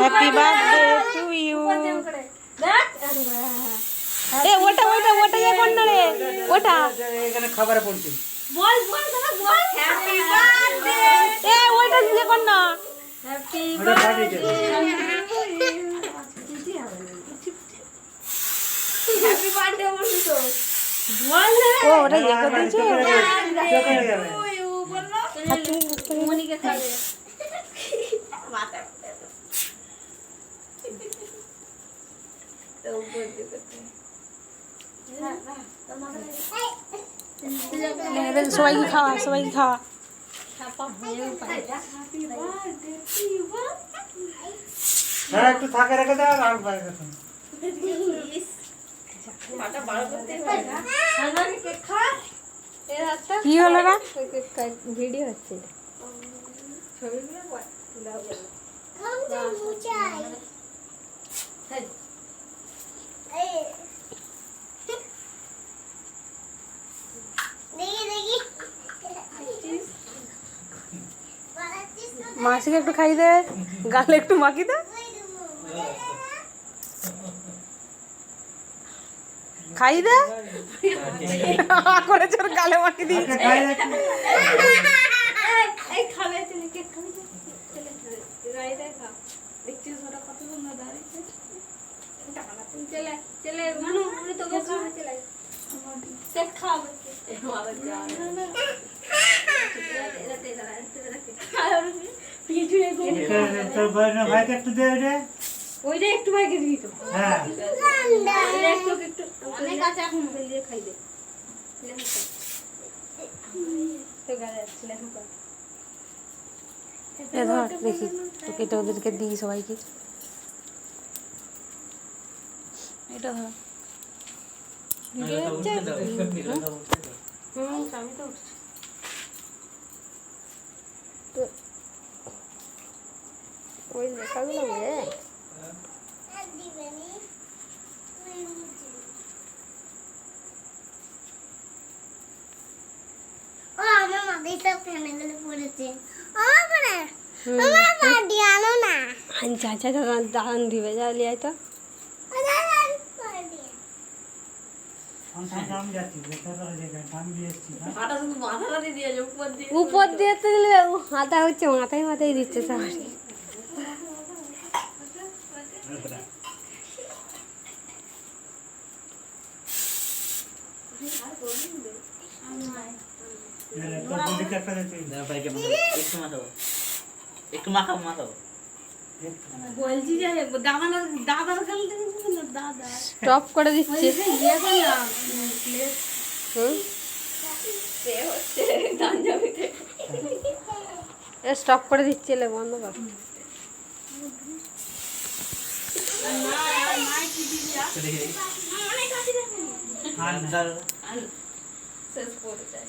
Happy birthday to you. এ ওটা ওটা ওটা যে কোন রে ওটা এখানে খাবার পড়ছে। বল বল দাদা বল হ্যাপি বার্থডে এ ওটা যে কোন না হ্যাপি ওটা পাঠিয়ে দে। হ্যাপি বার্থডে বলছি তো বল ও ওটা ইয়ে করে দিয়েছে। চোখে যাবে। ইউ বললো মনিকে খাবে মাথা তো বল দিতে হ্যাঁ না তো মাথা এবার সবাইকে খাওয়া সবাইকে খাওয়া। হ্যাঁ একটু থাকে রেখে দাও আর বাইরে রাখো। কি হলো না ভিডিও হচ্ছে মাসিকে একটু খাই দে গালে একটু মাখি দে খাই দে করে চোর গালে মাখি দিয়েছে। খাবে তুমি কেক খাবে রাইতে খা দেখছিস ওটা কত সুন্দর দাঁড়িয়েছে চলে চলে মানু উনি তো খাবে চলে কেক খাবে তোর বোন ভাইকে একটু দে রে। ওইটা একটু ভাইকে দিবি তো হ্যাঁ একটু একটু অনেক আছে এখন দিয়ে খাই দে তো গালে লেখা এ ধর দেখি তোকে এটা ওদেরকে দিই সবাইকে এটা ধর আমি তো উঠছি ওই লেখাগুলো বোঝে দান দিবে যা লিয়াই তো আমি যাচ্ছি ভেতরে যেখানে আমি এসেছি না। উপর দিয়ে তো দিলে হাতা হচ্ছে মাথায় মাথায় দিচ্ছে সবাই তোর বোনকে একটা দে তুই। একটু মাখাও মাখাও বলছি যে দাদার দাদার কাছে দাদা স্টপ করে দিচ্ছে ইয়ে করলাম স্টপ করে দিচ্ছে লে বন্ধ কর আর না। শেষ করে যায়